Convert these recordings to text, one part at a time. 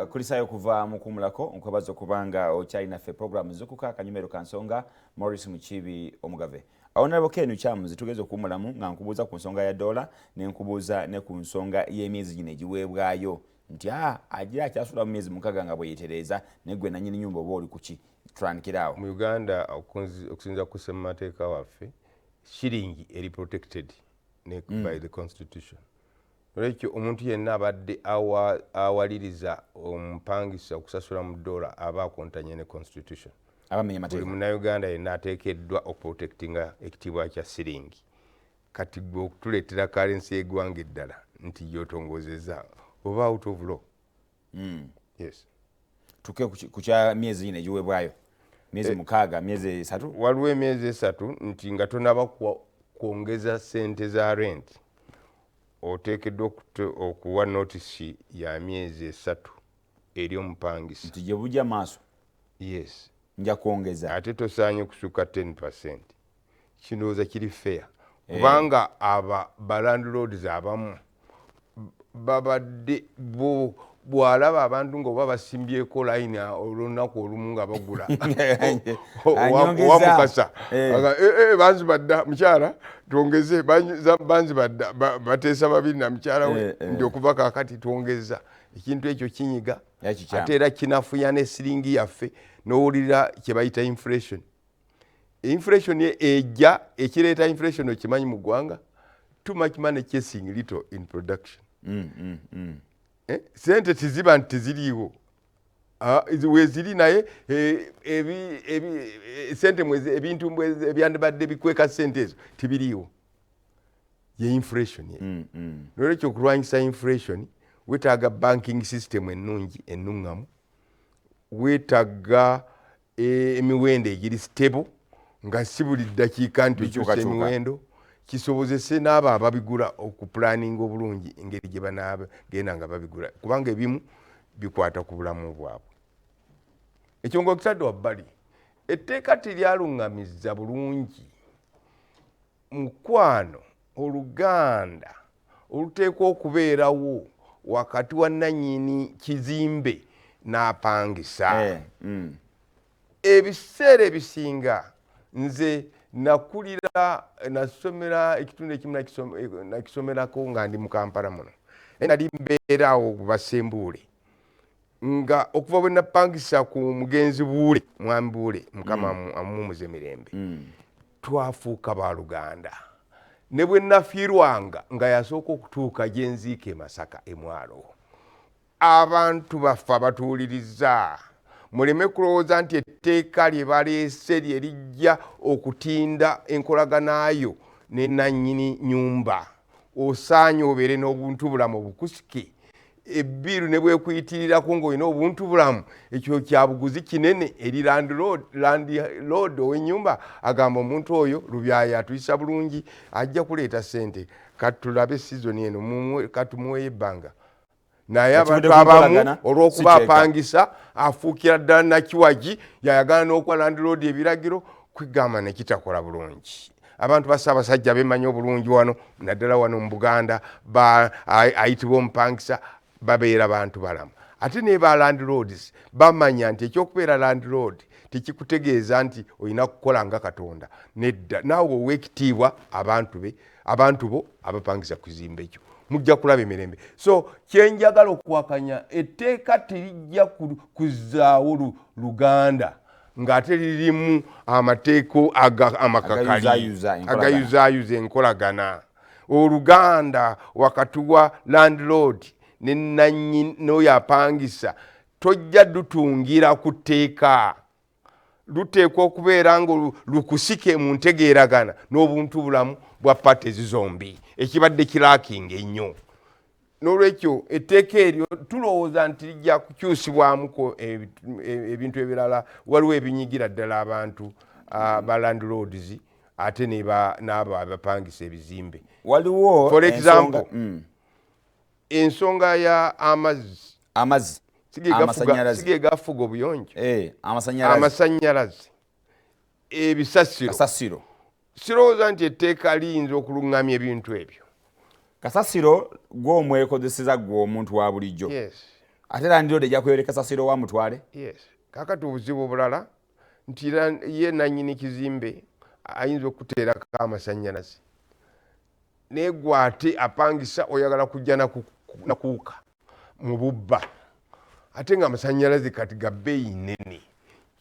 kulisayo kuva mukumulako nkwebaza okubanga okyalina ffe programu zukuka kanyumero kansonga Maurice Mukibi Omugave awonalabo kenu kyamuzi tugeze okumulamu nga nkubuuza ku nsonga ya dola nenkubuuza ne ku nsonga y'emyezi gino egiweebwayo nti agira akyasula mu myezi mukaga nga bweyetereza negwe nanyini nyumba oba oli kuki tutandikirawo mu Uganda okusinza ku ssemateeka waffe shiringi eri protected by the constitution. Olwekyo omuntu yenna abadde awaliriza omupangisa okusasula mu dola aba akontanye ne constitution. Buli Munnayuganda yenna ateekeddwa okuprotectinga ekitiibwa kya siringi. Kati gwe okutuleetera karensi y'eggwanga eddala nti gy'otongozeza oba out of law. Yes. Tuke ku kya myezi gino egiweebwayo myezi mukaaga myezi 3 waliwo emyezi 3 nti nga tonaba kwongeza ssente za rent oteekeddwa okuwa notisi ya myezi 3 eri omupangisa nti gye bujja maaso. Yes. Nja kwongeza ate tosaanye kusukka 10%. Kinooza kiri fair kubanga balandlords abamu babadde bw'alaba abantu ng'oba basimbyeko layini olunaku olumu nga bagula wamukasa banzibadda mukyala twongeze banzibadda bateesa 2 na mukyala we nti okuva kaakati twongeza ekintu ekyo kinyiga ate era kinafuya n'essiringi yaffe n'owulira kye bayita inflation. Inflation ejja ekireeta inflation okimanyi mu ggwanga too much money chasing little in production. Sente tiziba nti tiziriiwo weziri naye sente ebintu ebyandibadde bikweka sente ezo tibiriiwo ye inflation nolwekyo okulwanyisa inflation wetaaga banking system ennungi ennuŋŋamu wetaaga emiwendo egiri stable nga si buli ddakiika nti okyusa emiwendo kisobozese n'abo ababigula okupulaninga obulungi engeri gye banaagenda nga babigula kubanga ebimu bikwata ku bulamu bwabwe. Ekyo ng'okitadde wabbali etteeka teryaluŋŋamizza bulungi mukwano Oluganda oluteekwa okubeerawo wakati wa nannyini kizimbe n'apangisa. Ebiseera ebisinga nze nakulira nasomera ekitundu ekimu nakisomerako nga ndi mu Kampala muno nali mbeeraawo basembuule nga okuva bwe napangisa ku mugenzi Buule mwami Buule mukama amumuze mirembe twafuuka baluganda ne bwe nafiirwanga nga yasooka okutuuka gye nziika e Masaka e Mwalo abantu baffe abatuwuliriza muleme kulowooza nti etteeka lye baleese lye lijja okutinda enkolaganayo ne nannyini nyumba. Osaanye obeere n'obuntu bulamu bukusike ebbiru ne bwekuyitirirako ng'olina obuntu bulamu ekyo kya buguzi kinene eri landlord ow'ennyumba agamba omuntu oyo Lubyayi atuyisa bulungi ajja kuleeta ssente katulabe sizoni eno katumuweyo ebbanga. Naye abantu abamu olw'okuba apangisa afuukira ddala nakiwagi yayagala n'okuwa landlord ebiragiro kwigamba ne kitakola bulungi. Abantu ba Ssaabasajja beemanyi obulungi wano naddala wano mu Buganda ayitibwa omupangisa babeera bantu balamu. Ate ne ba landlords bamanya nti ekyokubeera landlord tekikutegeeza nti olina kukola nga Katonda. Nedda naawe ow'ekitiibwa abantu bo abapangisa kuzimba ekyo mujja kulaba emirembe. So kyenjagala okuwakanya etteeka terijja kuzzaawo Luganda ng'ate lirimu amateeko amakakali agayuzaayuza enkolagana. Oluganda wakati wa landlord ne nannyini n'oyo apangisa tojja dutungira ku tteeka. Luteekwa okubeera nga lukusike mu ntegeeragana n'obuntu bulamu bwa parties zombi ekibadde kiraakinga ennyo. N'olwekyo etteeka eryo tulowooza nti lijja kukyusibwamuko ebintu ebirala waliwo ebinyigira ddala abantu ba landlords ate n'abo abapangisa ebizimbe. Waliwo for example ensonga ya amazzi sige gafuga obuyonjo amasannyalaze ebisasiro sirowooza nti etteeka liyinza okuluŋŋamya ebintu ebyo. Kasasiro gw'omwekozeseza gwe omuntu wa bulijjo. Yes. ate landlord ejja kweyoleka kasasiro wa mutwale. Yes. Kakati obuzibu obulala nti ye nannyini kizimbe ayinza okuteerako amasannyalaze naye gwate apangisa oyagala kujja nakuuka mu bubba ate ng'amasannyalaze kati ga bbeeyi nnene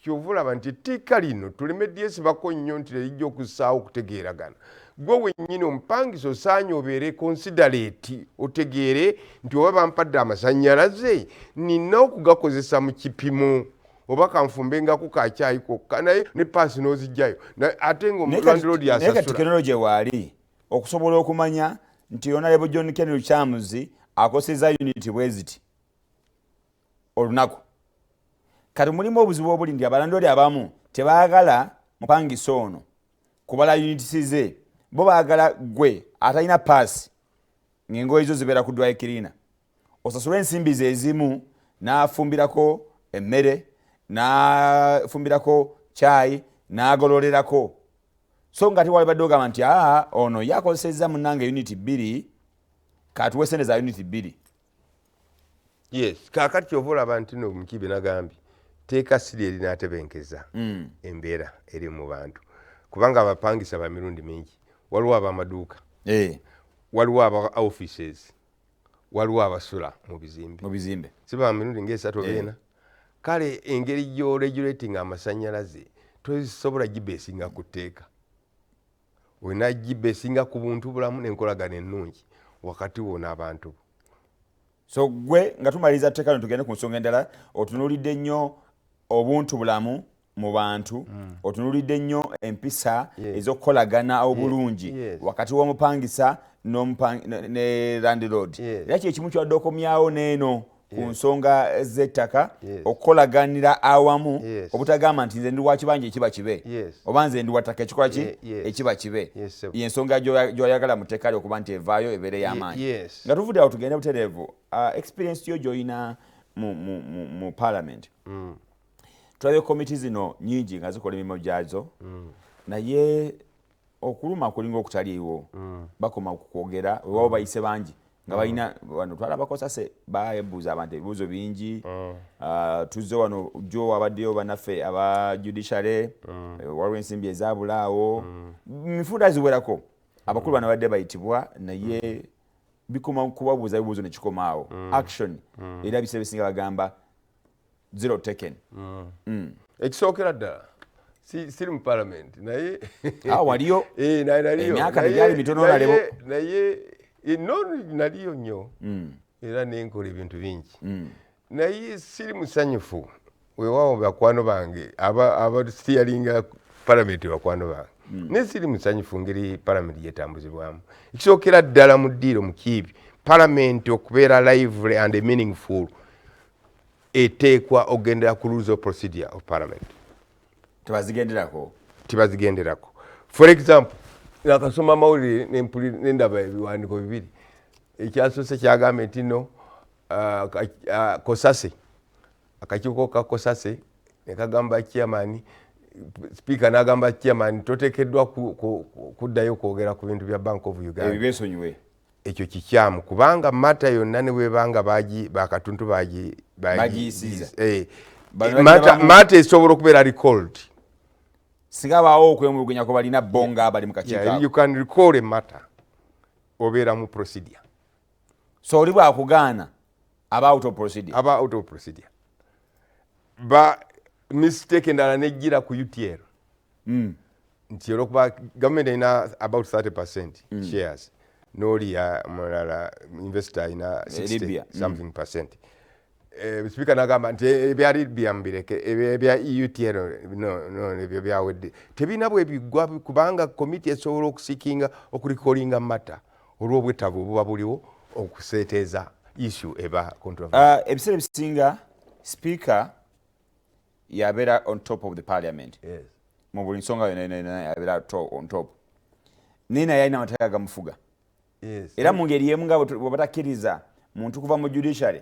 kyova olaba nti etteeka lino tuleme lyesibako nnyo nti terijja okussaawo okutegeeragana gwe wennyini omupangisa osaanye obeere considerate otegeere nti oba bampadde amasannyalaze nina okugakozesa mu kipimo oba kanfumbengako kakyayi kokka naye ne paasi n'ozijjayo ate ng'omulandlord asasula. Naye tekinologi ewaali okusobola okumanya nti Honorable John Kennedy Chams akoseza unit bwe ziti olunaku. Kati mulimu obuzibu obuli nti abalandlord abamu tebaagala mupangisa ono kubala units ze bo baagala gwe atalina paasi ng'engoye zo zibeera ku dry cleaner osasula ensimbi ze ezimu n'afumbirako emmere n'afumbirako chai n'agololerako so nga tiwalibadde ogamba nti ono yakozesezza munnange unit 2 katuwe sente za unit 2. Yes, kakati kyova olaba nti no Mukiibi nagambye teeka siri erinaatebenkeza embeera eri mu bantu kubanga abapangisa ba mirundi mingi waliwo ab'amaduuka waliwo aba offices waliwo abasula mu bizimbe si ba mirundi ng'esatu obeena kale engeri gy'oregulating amasannyalaze tosobola gibeesinga ku tteeka olina gibeesinga ku buntu bulamu n'enkolagana ennungi wakati wo n'abantu. So gwe nga tumaliriza tteeka lino tugende ku nsonga endala otunuulidde nnyo obuntu bulamu mu bantu otunuulidde nnyo empisa ez'okukolagana obulungi wakati w'omupangisa ne landlord era kye kimu ky'odde okomyawo n'eno ku nsonga z'ettaka okukolaganira awamu obutagamba nti nze ndi wa kibanja ekiba kibe oba nze ndi wa ttaka ekikola ki ekiba kibe y'ensonga gy'oyagala mu tteeka lyo okuba nti evaayo ebeere y'amaanyi nga tuvudde awo tugende butereevu experience yo gy'olina mu parliament tulabye komiti zino nyingi nga zikola emirimu gyazo naye okuluma kulinga okutaliiwo bakoma kukwogera wewabo bayise bangi nga balina wano twala bakosase babuuza abantu ebibuuzo bingi tuzze wano jo abaddeyo bannaffe aba judiciary waliwo ensimbi ezabulaawo mifuda ziwerako abakulu bano badde bayitibwa naye bikoma kubabuuza ebibuuzo nekikomaawo action era bise bisinga bagamba zero taken. Ekisookera ddala siri mu parliament naye waliyo emyaka egyali mitono nalebo naye naliyo nnyo era nenkola ebintu bingi naye siri musanyufu weewaawo bakwano bange abasiyalinga parliament bakwano bange naye siri musanyufu ngeri parliament gyetambuzibwamu. Ekisookera ddala mu ddiiro Mukiibi parliament okubeera lively and meaningful eteekwa ogendera ku rules of procedure of parliament. Tebazigenderako. For example, nakasoma amawulire nendaba ebiwandiiko bibiri ekyasoose kyagamba nti no Kosase akakiiko ka Kosase nekagamba chairman speaker n'agamba chairman toteekeddwa kuddayo kwogera ku bintu bya Bank of Uganda ebibesonyiwe ekyo kikyamu kubanga mata yonna ne webanga bakatuntu bagiyisiza mata esobola okubeera recalled singa baawo okwemulugunya ko balina bonga bali mu kakiiko. You can recall a matter obeera mu procedure so oli bwakugaana aba out of procedure ba mistake endala nejjira ku UTL nti olwokuba government erina about 30% shares n'oli mulala investor alina 60 something percent. Speaker n'agamba nti ebyali byambireke ebya UTL ebyo byawedde tebina bwe biggwa kubanga committee esobola okusikinga okurikolinga mata olw'obwetaavu buba buliwo okuseeteeza issue eba controversy. Ebiseera ebisinga speaker yabeera on top of the parliament mu buli nsonga yonna yabeera on top nina yalina amateeka gamufuga era mu ngeri yemu nga bwe batakkiriza muntu kuva mu judiciary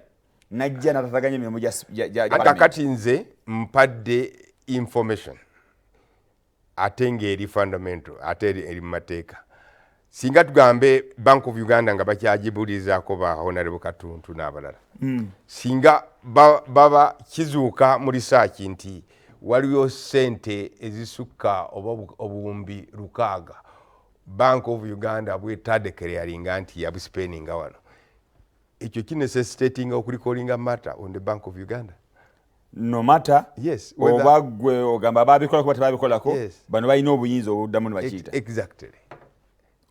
najja natataganya emirimu gya kati nze mpadde information ate ng'eri fundamental ate eri mu mateeka singa tugambe Bank of Uganda nga bakyagibulizaako ba Honorable Katuntu n'abalala singa baba kizuuka mu research nti waliwo sente ezisukka obuwumbi 600 Bank of Uganda bwetadekeralinga nti yabuspeninga wano ekyo kinecessitating okulicolinga matter on the Bank of Uganda no matter yes oba gwe ogamba babikola kuba tebabikolako yes. bano balina obuyinza obuddamu ne bakiita exactly.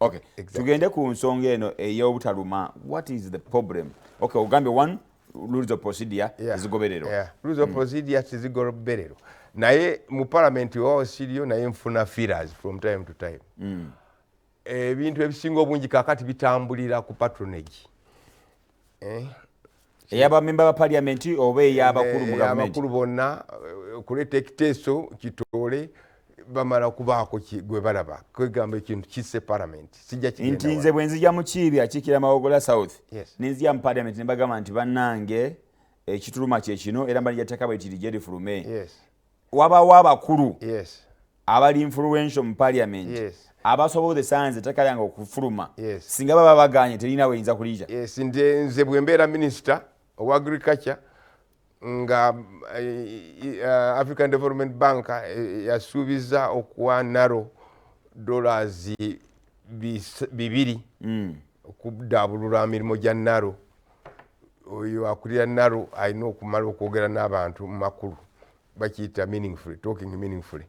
Okay. Tugende ku nsonga eno ey'obutaluma. What is the problem? Okay, ogambye one rules of procedure zigoberero. Rules of procedure zigoberero. Naye mu parliament wao siriyo naye nfuna feelers from time to time. Ebintu ebisinga obungi kakati bitambulira ku patronage. Eyaba member ba parliament oba ey'abakulu mu government. Abakulu bonna kuleta ekiteeso kitole bamala kubaako gwe balaba kwegamba ekintu kisse parliament sijja kigenda nti nze bwe nzija mu Kiibi akiikira Mawogola South nenzija mu parliament ne bagamba nti bannange ekituluma kye kino era mbali yattaka bwetiri Jerry Fulume wabawo abakulu abali influential mu parliament abasobola esanze ettaka lyange okufuluma singa baba baganye terina weyinza kuliija nze bwe mbeera minister owa agriculture nga African Development Bank yasuubiza okuwa Naro $200 okudaabulula emirimu gya Naro oyo akulira Naro alina okumala okwogera n'abantu mu makulu bakiyita meaningfully talking meaningfully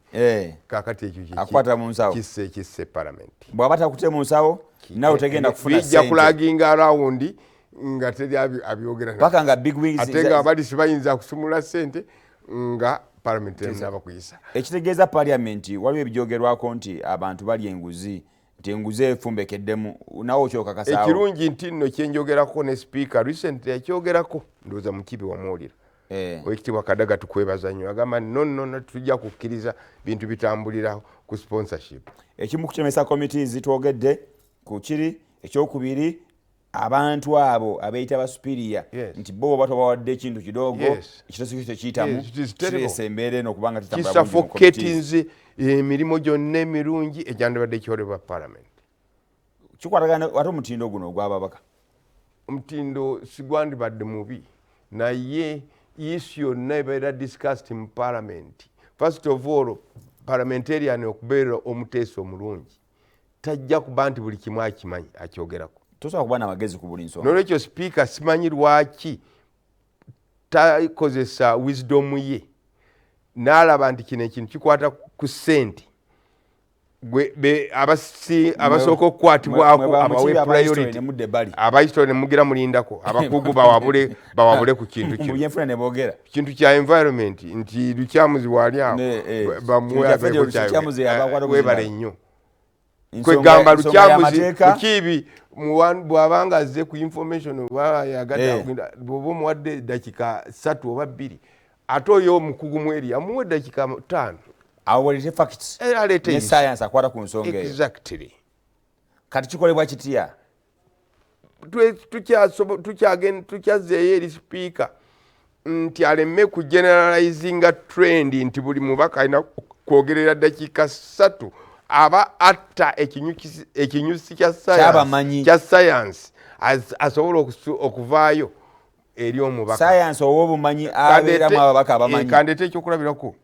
kakati ekyo akwata mu nsawo kisse parliament bw'aba takute mu nsawo nawe tegenda kufuna bijja kulaginga around nga teri abyogera paka nga big wings ate nga abali sibayinza kusumula sente nga parliament naba kuyisa ekitegeeza parliament waliwo ebijoogerwako nti abantu bali enguzi nti enguzi efumbekeddemu nawe okyokakasaawo ekirungi nti nno kyenjogerako ne speaker recently yakyogerako ndowooza mu Kiibi wamuwulira Oweekitiibwa Kadaga tukwebaza nnyo agamba no tujja kukkiriza bintu bitambulira ku sponsorship ekimu kukyemesa committees twogedde ku kiri ekyokubiri abantu abo abeeyita ba superior nti bo bato bawadde ekintu kidogo ekiteeso kyo tekiyitamu kireesa embeera eno okubanga kisuffocatinze emirimu gyonna emirungi egyandibadde ekyolebwa parliament kikwatagana ate omutindo guno ogw'ababaka omutindo sigwandibadde mubi naye issue yonna ebeera discussed mu parliament first of all parliamentarian okubeera omuteeso omulungi tajja kuba nti buli kimu akimanyi akyogerako tosobola kuba n'amagezi ku buli nsonga n'olwekyo speaker simanyi lwaki takozesa wisdom ye n'alaba nti kino ekintu kikwata ku ssente abasooka okukwatibwako abawe priority abahistory nemugira mulindako abakugu bawabule ku kintu kintu kya environment nti lukyamuzi wali awo bamwebale nnyo kwegamba lukyamuzi Mukiibi bw'abanga azze ku information bw'oba omuwadde dakika 3 oba 2 ate oyo omukugu mweri amuwa dakika 5 awolete facts ne science akwata ku nsonga eyo exactly kati kikolebwa kitya tukyazeeyo eri speaker nti aleme ku generalizinga trend nti buli mubaka alina kwogerera dakika 3 aba atta ekinyusi kya science asobola okuvaayo eri omubaka science owobumanyi abeeramu ababaka abamanyi kandete ekyokulabirako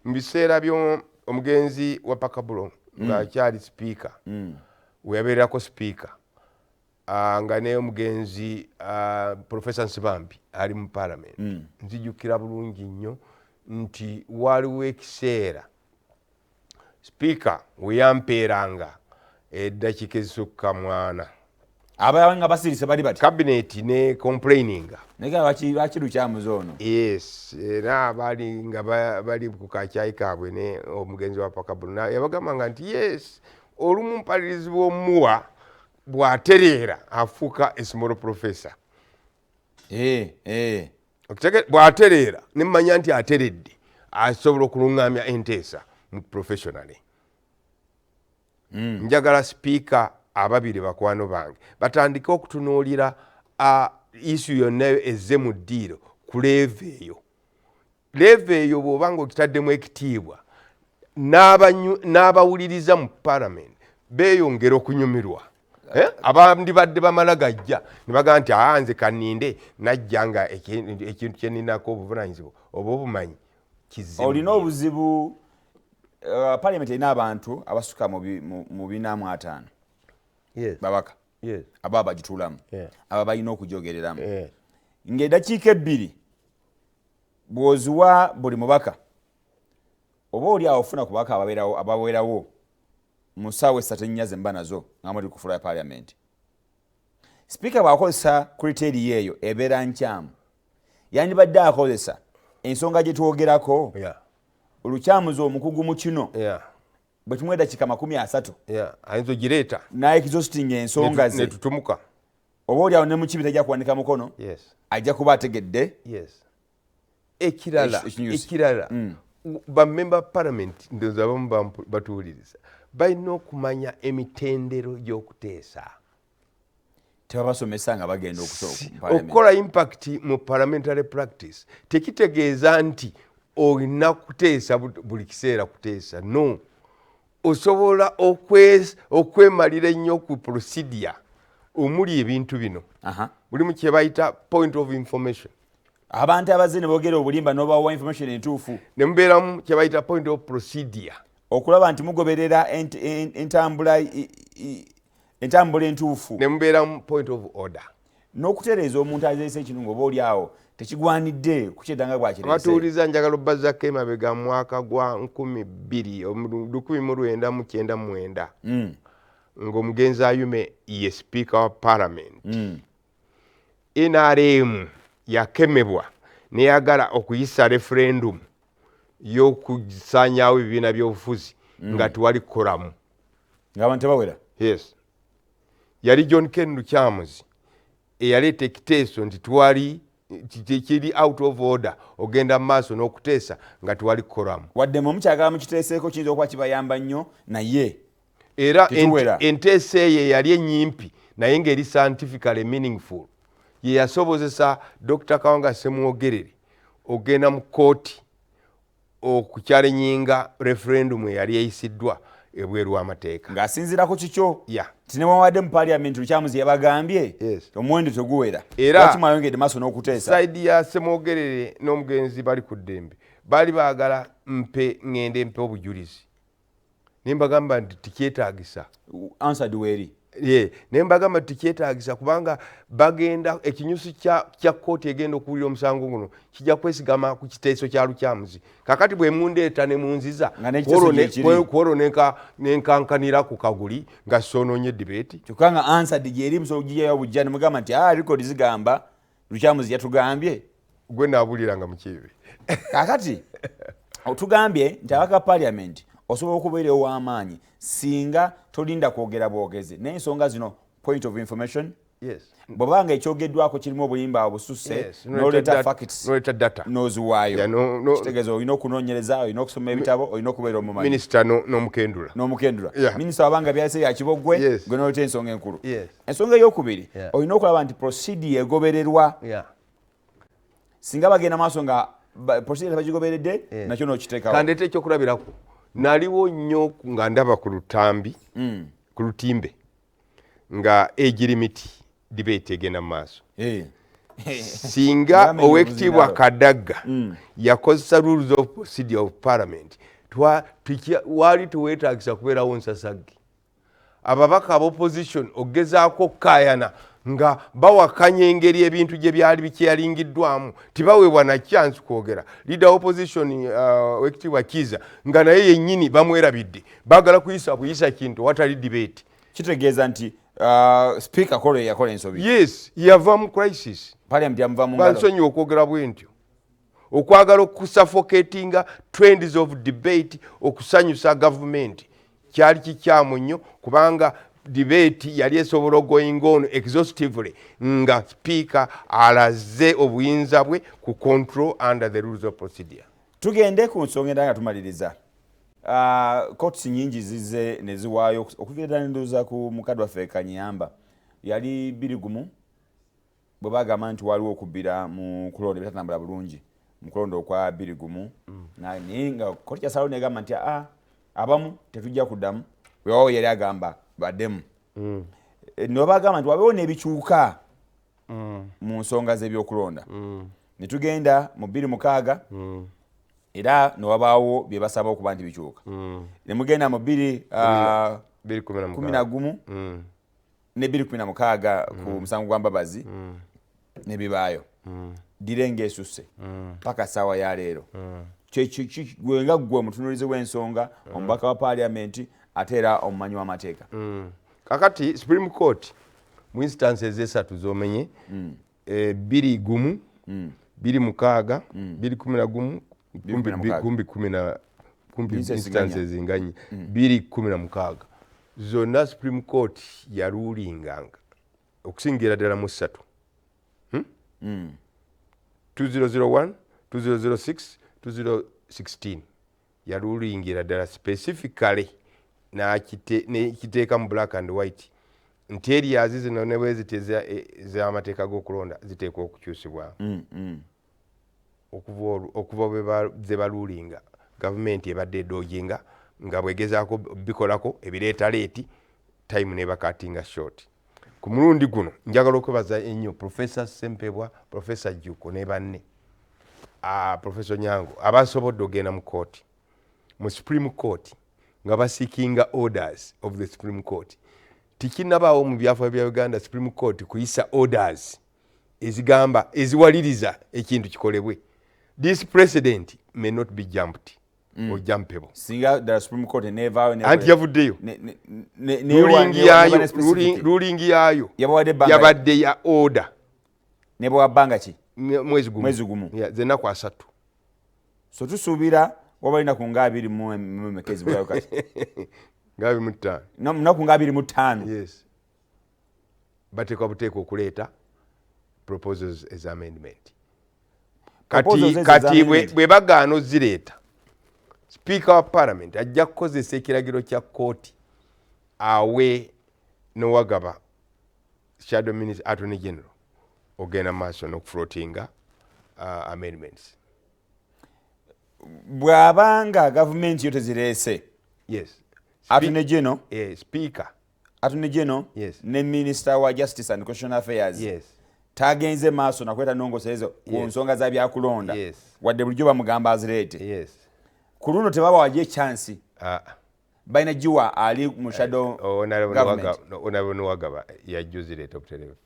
mu biseera by'omugenzi wa Pakabulo ng'akyali speaker weyabeererako speaker nga ne omugenzi Professor Nsibambi ali mu parliament nzijukira bulungi nnyo nti waliwo ekiseera speaker weyampeeranga eddakiika ezisukka 4 abanga basirise bali bati cabinet ne complaininga nega lwaki lukyamuzi ono yes era bali nga bali ku kakyayi kaabwe ne omugenzi wa Pakabulo yabagambanga nti yes olumu mpalirizi bw'omuwa bw'atereera afuuka small professor bw'atereera ne mmanya nti ateredde asobola okuluŋŋamya enteesa mu professionally njagala speaker ababiri bakwano bange batandike okutunuulira issue yonna ezze mu ddiiro ku leeve eyo bw'obanga okitaddemu ekitiibwa n'abawuliriza mu parliament beeyongera okunyumirwa abandi badde bamala gajja ne bagamba nti nze kaninde najja nga ekintu kye ninako obuvunanyizibwa oba obumanyi kizibu. Olina obuzibu parliament erina abantu abasuka mu 450 babaka aba bagituulamu aba balina okujogereramu ng'eddakiika ebbiri bw'oziwa buli mubaka oba oli awo ofuna ku baka abaweerawo mu ssaawa 3 ennya ze mba nazo nga muli ku fula ya parliament. Sipiika bw'akozesa kriteria eyo ebeera nkyamu yandibadde akozesa ensonga gye twogerako olukyamuzi omukugu mu kino bwe tumuwa eddakiika 30 ayinza ogireeta n'exhausting ensonga ze netutumuka oba oli awo ne mu kibi tajja kuwanika mukono ajja kuba ategedde. Ekirala bamemba parliament ndoza abamu batuwuliriza balina okumanya emitendero gy'okuteesa. Tebabasomesa nga bagenda okukola impact mu parliamentary practice tekitegeeza nti olina kuteesa buli kiseera kuteesa. No, osobola okwemalira ennyo ku procedure omuli ebintu bino mulimu kye bayita point of information. Abantu abazze ne boogera obulimba n'obawa information entuufu ne mubeeramu kye bayita point of procedure okulaba nti mugoberera entambula entuufu ne mubeeramu point of order n'okutereeza omuntu azeesa ekintu ng'oba oli awo tekigwanidde kukyedanga bwakireese. Batuwuliza njagala obbazako emabega mu mwaka gwa 1999 ng'omugenzi Ayume ye speaker wa parliament NRM yakemebwa neyagala okuyisa referendum y'okusaanyaawo ebibiina by'obufuzi nga tewali kukoramu ng'abantu tebawera. Yali John Ken Lukyamuzi eyaleeta ekiteeso nti twali kiri out of order ogenda mu maaso n'okuteesa nga tewali kukoramu. Wadde mu mukyagala mu kiteeseeko kiyinza okuba kibayamba nnyo naye era enteesa eyo yali ennyimpi naye ng'eri scientifically meaningful. Ye yasobozesa Dr. Kawanga Ssemwogerere ogenda mu kooti okukyalennyinga referendum eyali eyisiddwa ebweru w'amateeka ng'asinziira ku kikyo tinewawadde mu parliament Lukyamuzi yabagambye omuwendo teguwera era kimwayongedde maaso n'okuteesa. Saidi ya Ssemwogerere n'omugenzi bali ku ddembe baali baagala ngende mpe obujulizi ne mbagamba nti tikyetaagisa. Answered weri ne mbagamba tikyetaagisa kubanga bagenda ekinyusi kya kooti egenda okuwulira omusango guno kijja kwesigama ku kiteeso kya Lukyamuzi. Kakati bwe mundeeta ne munziza kwolwo nenkankanira ku kaguli nga soonoonye debate kyokka nga answered gyeri musobola okugiyayo bujja ne mugamba nti record zigamba Lukyamuzi yatugambye gwe naabuliranga mu kibi. Kakati otugambye nti abaka parliament osobola okubeera ow'amaanyi singa tolinda kwogera bwogezi n'ensonga zino point of information bw'obanga ekyogeddwako kirimu obulimba obususse n'oleeta facts n'oziwaayo kitegeeza olina okunoonyereza olina okusoma ebitabo olina okubeera omumanyi minisita n'omukendula minisita wabanga byalese yakibogwe gwe n'oleeta ensonga enkulu. Ensonga ey'okubiri olina okulaba nti procedure egobererwa singa bagenda maaso nga procedure tebagigoberedde nakyo n'okiteekawo. Kandeeta ekyokulabirako naliwo nnyo nga ndaba ku lutimbe nga age limit debate egenda mu maaso. Singa owekitiibwa Kadaga yakozesa rules of procedure of parliament waali teweetaagisa kubeerawo nsasagge. Ababaka ab'opposition ogezaako kkaayana nga bawakanya engeri ebintu gye byali bikyeyalingiddwamu tibaweebwa na chance kwogera. Leader opposition wekitiibwa Kiza nga naye yennyini bamwerabidde baagala kuyisa kintu watali debate. Kitegeeza nti speaker Kolo yakola ensobi. Yava mu crisis. Parliament yamuva mu ngalo. Bansonyiwa okwogera bwentyo okwagala okusuffocatinga trends of debate okusanyusa government kyali kikyamu nnyo kubanga debate yali esobola going on exhaustively nga speaker alaze obuyinza bwe ku control under the rules of procedure. Tugende ku nsonga endala nga tumaliriza. Courts nyingi zize ne ziwaayo okugereranyiriza ku mukadde waffe Kanyamba yali 2 bwe bagamba nti waliwo okubbira mu kulonda ebitatambula bulungi mu kulonda okwa 2 naye nga kooti yasalawo negamba nti abamu tetujja kuddamu wewawo yali agamba baddemu nobagamba nti wabeewo n'ebikyuka mu nsonga z'ebyokulonda ne tugenda mu 26 era newabaawo bye basaba okuba nti bikyuka ne mugenda mu 2011 ne 2016 ku musango gwa Mbabazi ne bibaayo direnga esusse paka sawa ya leero gwenga gwe mutunulize w'ensonga omubaka wa parliament atera omumanyi w'amateeka kakati Supreme Court mu instances esatu zomenye 2-1 2-6 2-11 kumbi instances zinganyi 2-16 zonna Supreme Court yarulinganga okusingira ddala mu 3 2001 2006 2016 yarulingira ddala specifically n'ekiteeka mu black and white nti areas zino ne bwe ziteza z'amateeka g'okulonda ziteekwa okukyusibwa okuva ze barulinga gavumenti ebadde edooginga nga bwegezaako bikolako ebireeta leeti time ne bakatinga short ku mulundi guno njagala okwebaza ennyo Professor Sempebwa, Professor Juko ne banne Professor Nyango abasobodde ogenda mu court mu Supreme Court nga basikinga orders of the Supreme Court tikinabaawo mu byafaayo bya Uganda Supreme Court kuyisa orders ezigamba eziwaliriza ekintu kikolebwe. This precedent may not be jumped or jumpable. Singa the Supreme Court never anti yavuddeyo ruling yayo yabadde ya order nebo wabanga ki mwezi gumu zennaku 3 so tusuubira wabalina ku nga 20 mu mekezi bwayo kati nga 25 naku nga 25 yes bateekwa buteeka okuleeta proposals as amendment kati bwe bagaana ozireeta Speaker wa Parliament ajja kukozesa ekiragiro kya kooti awe n'owagaba Shadow Minister Attorney General ogenda maaso n'okufloatinga amendments. Bw'abanga gavumenti yo tezireese yes Attorney General Speaker Attorney General yes ne Minister wa Justice and Constitutional Affairs yes tagenze maaso nakweta nongoserezo ku nsonga za byakulonda yes wadde bulijjo bamugamba azireete yes ku luno tebaba wajje chance baina jiwa ali mu shadow onabonwagaba yajjuzireeta obutereevu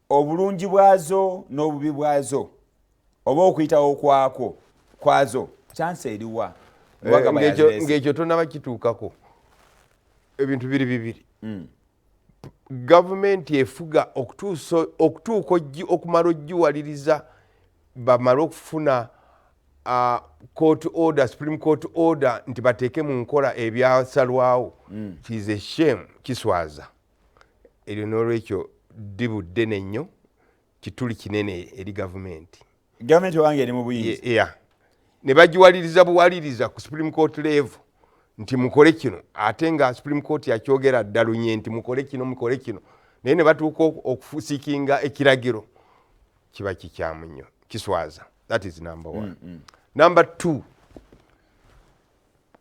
obulungi bwazo n'obubi bwazo oba okuyitawo kwazo chance eriwa ng'ekyo tonaba kituukako ebintu bibiri gavumenti efuga okutuuka okumala ogiwaliriza bamala okufuna court order, Supreme Court order nti bateeke mu nkola ebyasalwawo kize shame kiswaza eryo n'olwekyo dibudde nnyo kituli kinene eri gavumenti wange eri mu buyinza ne bagiwaliriza buwaliriza ku Supreme Court level nti mukole kino ate nga Supreme Court yakyogera ddalunye nti mukole kino naye ne batuuka okusikinga ekiragiro kiba kikyamu nnyo kiswaza. That is number 1. Number 2,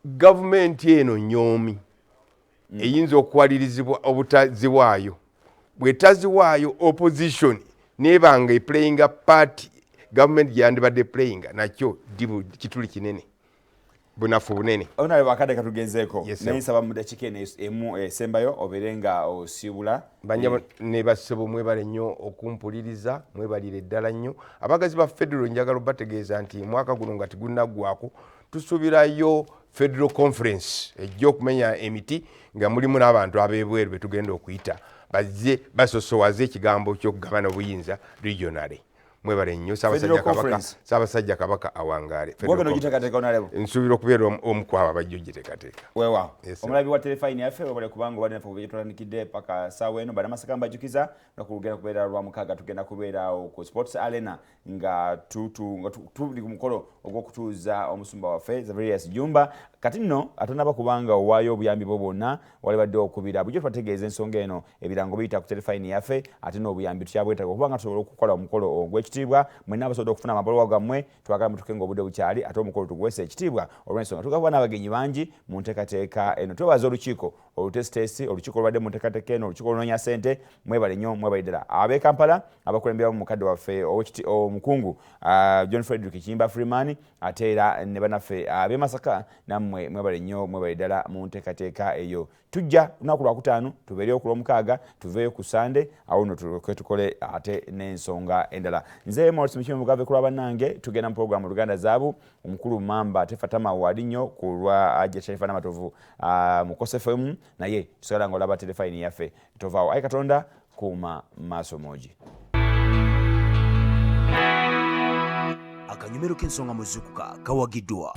government eno nyomi eyinza okuwalirizibwa obutaziwaayo bwetaziwaayo opposition nebanga playing a part government yandibadde playing nakyo dibu kituli kinene bunafu bunene ona bakade katugenzeeko nensaba mu dakika emu esembayo oberenga osibula banya ne basebo mwebale nnyo okumpuliriza mwebalire ddala nnyo abagazi ba federal njagalo bategeeza nti mwaka guno nga tigunaggwako tusubirayo federal conference ejjo okumenya emiti nga mulimu n'abantu ab'ebweru betugenda okuyita bazze basosowaze ekigambo ky'okugabana obuyinza regionally mwebale nnyo Ssaabasajja Kabaka awangaale nsuubira okubeera omukwaba bajja ogiteekateeka weewaawo omulabi wa telefayini yaffe webale kubanga obadde naffe bwetutandikidde paka saawa eno bali amasaka mbajukiza nakugenda kubeera lwa mukaaga tugenda kubeerawo ku sports arena nga tuli ku mukolo ogw'okutuuza omusumba waffe Zaverius Jumba kati nno atanaba kubanga owaayo obuyambi bwo bwonna walibadde okubira bujjo twategeeza ensonga eno ebirango biyita ku telefayini yaffe ate n'obuyambi tukyabwetaaga okubanga tusobola okukola omukolo ogw'ekitiibwa mwenna abasobola okufuna amabalowa gammwe twagala mutuke ng'obudde bukyali ate omukolo tuguweesa ekitiibwa olw'ensonga tugakuba n'abagenyi bangi mu nteekateeka eno twebaza olukiiko olutesitesi olukiiko olwadde mu nteekateeka eno olukiiko olunoonya ssente mwebale nnyo mwebale ddala ab'e Kampala abakulemberamu mukadde waffe omukungu John Frederick Kiyimba Freeman ate era ne bannaffe ab'e Masaka nammwe mwebale nnyo mwebale ddala mu nteekateeka eyo tujja lunaku lwakutaano tubeereyo ku lwomukaaga tuveeyo ku Sande awo nno tukole ate n'ensonga endala nze Morris Mukimu Mugave kulwa bannange tugenda mu programu Luganda Zaabu omukulu Mamba tefatama wali nnyo ku lwa ajja Sharifa Namatovu mu Coast FM naye tusigala ng'olaba telefayini yaffe tovaawo ayi Katonda kuuma maaso mogi akanyumero k'ensonga muzukuka kawagiddwa